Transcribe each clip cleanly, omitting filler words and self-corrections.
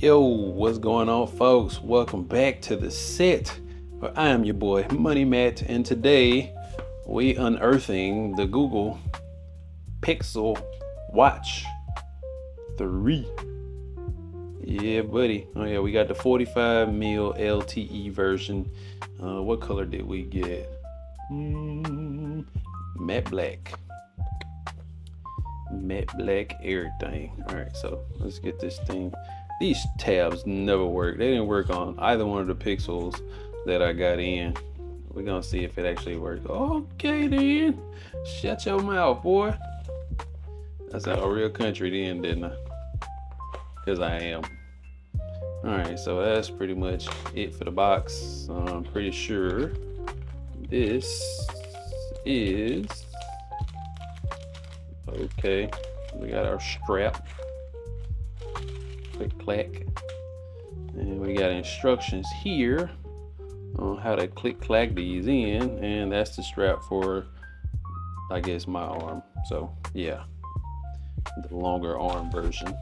Yo, what's going on, folks? Welcome back to the set where I am your boy Money Matt, and today we unearthing the Google Pixel Watch 3. Yeah, buddy. Oh yeah, we got the 45 mil LTE version. What color did we get? Matte black. Matte black everything. All right, so let's get this thing. These tabs never work. They didn't work on either one of the pixels that I got in. We're gonna see if it actually works. Okay then. Shut your mouth, boy. That's a real country then, didn't I? Because I am. Alright, so that's pretty much it for the box. I'm pretty sure this is okay. We got our strap. Click clack. And we got instructions here on how to click clack these in, and that's the strap for, I guess, my arm. So yeah, the longer arm version.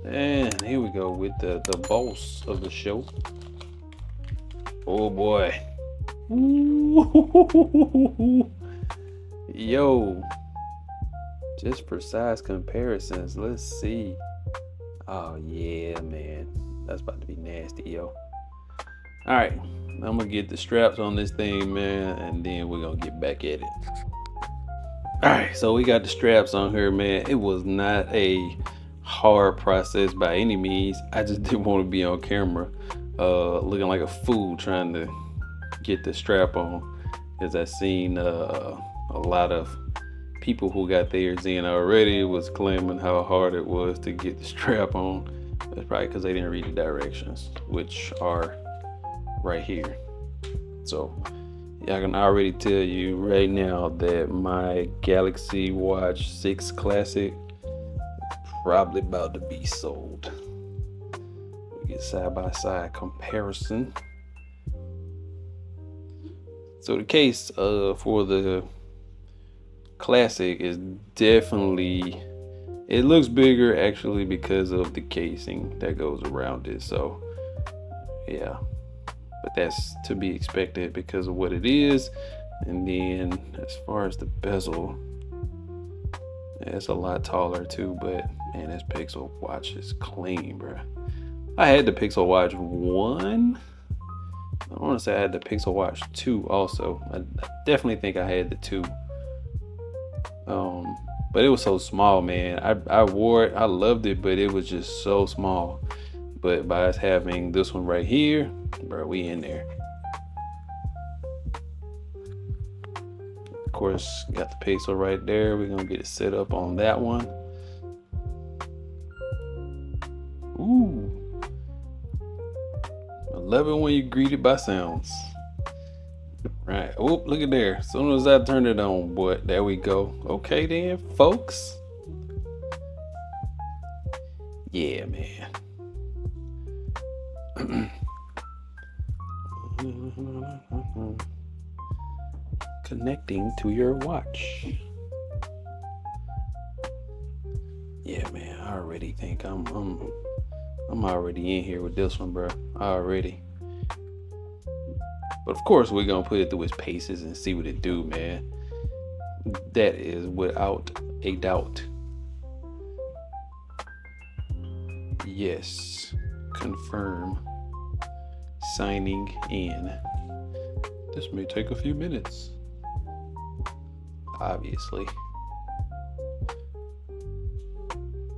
And here we go with the boss of the show. Oh boy. Ooh. Yo, just for size comparisons, let's see. Oh yeah, man, that's about to be nasty, yo. All right, I'm gonna get the straps on this thing, man, and then we're gonna get back at it. All right, so we got the straps on here, man. It was not a hard process by any means. I just didn't want to be on camera looking like a fool trying to get the strap on, because I seen a lot of people who got theirs in already was claiming how hard it was to get the strap on. That's probably because they didn't read the directions, which are right here. So I can already tell you right now that my Galaxy Watch 6 Classic is probably about to be sold. We get side-by-side comparison. So the case for the Classic is definitely, it looks bigger actually because of the casing that goes around it. So yeah, but that's to be expected because of what it is. And then as far as the bezel, it's a lot taller too, but man, this Pixel Watch is clean, bro. I had the Pixel Watch 1. I want to say I had the Pixel Watch 2 also. I definitely think I had the 2. But it was so small, man. I wore it, I loved it, but it was just so small. But by us having this one right here, bro, we in there. Of course, got the Pixel right there. We're gonna get it set up on that one. Ooh, I love it when you're greeted by sounds. Right. Oh, look at there. As soon as I turn it on, boy, there we go. Okay then, folks. Yeah, man. Connecting to your watch. Yeah, man. I already think I'm already in here with this one, bro. Already. But of course, we're gonna put it through its paces and see what it do, man. That is without a doubt. Yes, confirm. Signing in. This may take a few minutes. Obviously.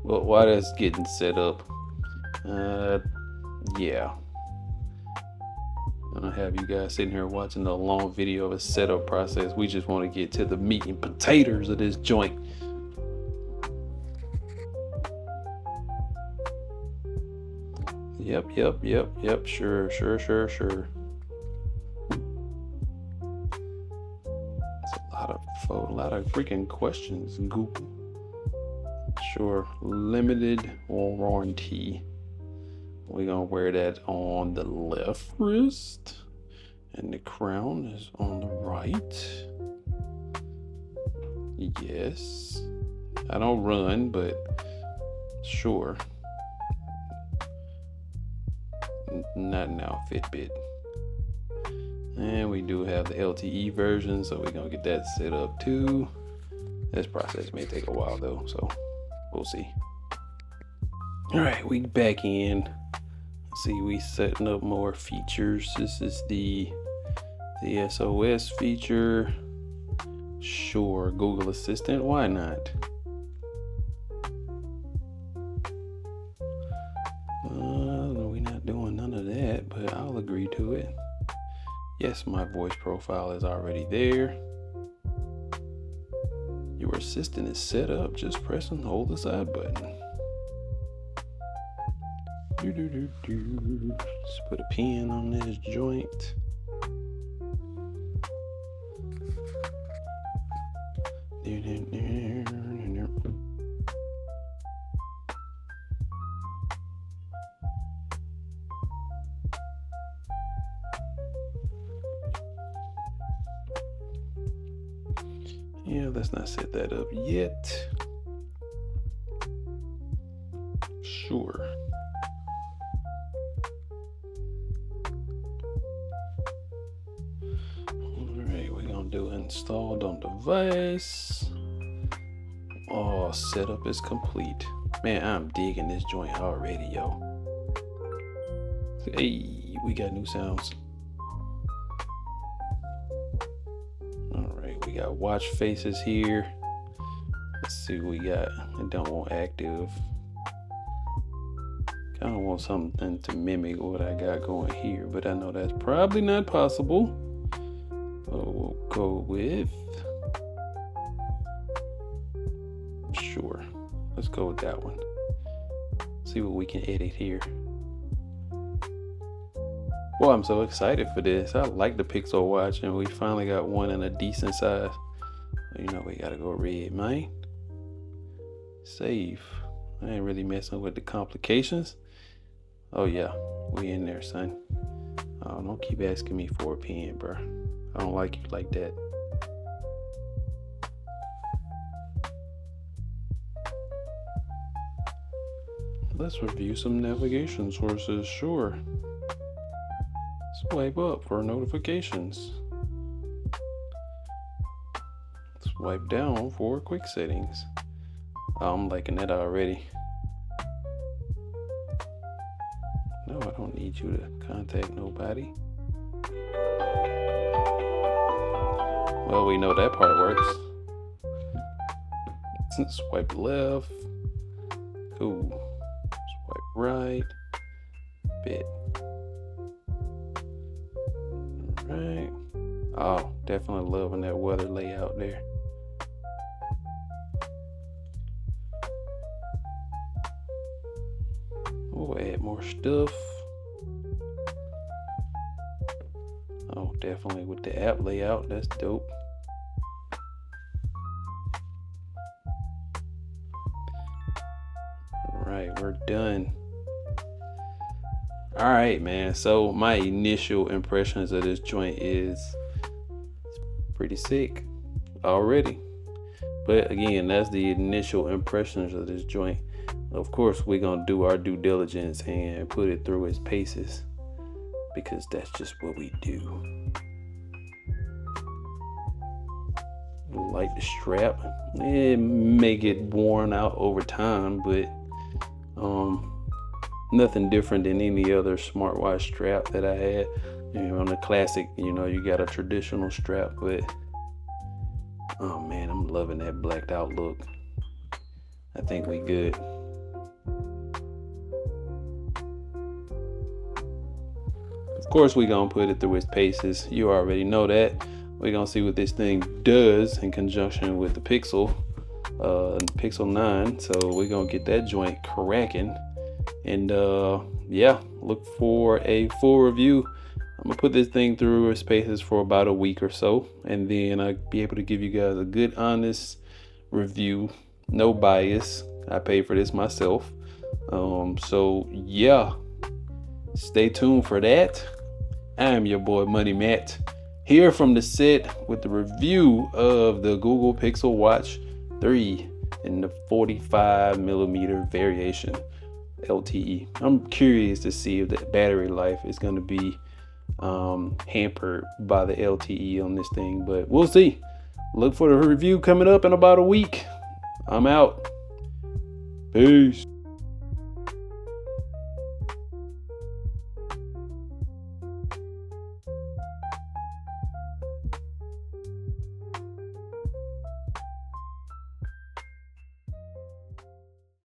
Well, while that's getting set up, yeah. I don't have you guys sitting here watching a long video of a setup process. We just want to get to the meat and potatoes of this joint. Yep. Sure. It's a lot of freaking questions, Google. Sure, limited warranty. We're gonna wear that on the left wrist, and the crown is on the right. Yes. I don't run, but sure. Not now, Fitbit. And we do have the LTE version, so we're gonna get that set up too. This process may take a while though, so we'll see. All right, we back in. See, we setting up more features. This is the SOS feature. Sure, Google Assistant, why not? We're not doing none of that, but I'll agree to it. Yes, my voice profile is already there. Your assistant is set up. Just press and hold the side button. Just put a pin on this joint. Yeah, let's not set that up yet. Sure. Alright, we're gonna do installed on device. Oh, setup is complete. Man, I'm digging this joint already, yo. Hey, we got new sounds. Alright, we got watch faces here. Let's see what we got. I don't want active. Kind of want something to mimic what I got going here, but I know that's probably not possible. So we'll go with, sure, let's go with that one. See what we can edit here. Boy, I'm so excited for this. I like the Pixel Watch, and we finally got one in a decent size. You know, we gotta go red, man. Save. I ain't really messing with the complications. Oh yeah, we in there, son. Oh, don't keep asking me for a pen, bro. I don't like you like that. Let's review some navigation sources, sure. Swipe up for notifications. Swipe down for quick settings. Oh, I'm liking that already. No, I don't need you to contact nobody. Well, we know that part works. Swipe left. Cool. Swipe right. Bit. Alright. Oh, definitely loving that weather layout there. We'll add more stuff. Oh, definitely with the app layout, that's dope. Alright, we're done. Alright, man. So my initial impressions of this joint is pretty sick already. But again, that's the initial impressions of this joint. Of course, we're gonna do our due diligence and put it through its paces, because that's just what we do. Like the strap, it may get worn out over time, but nothing different than any other smartwatch strap that I had. You know, on the classic, you know, you got a traditional strap, but oh man, I'm loving that blacked out look. I think we good. Of course, we gonna put it through its paces. You already know that. We're gonna see what this thing does in conjunction with the Pixel 9. So we're gonna get that joint cracking. And yeah, look for a full review. I'm gonna put this thing through its paces for about a week or so, and then I'll be able to give you guys a good, honest review. No bias. I paid for this myself. So yeah, stay tuned for that. I am your boy Money Matt, here from the set with the review of the Google Pixel Watch 3 in the 45mm variation. LTE. I'm curious to see if the battery life is going to be hampered by the LTE on this thing, but we'll see. Look for the review coming up in about a week. I'm out. Peace.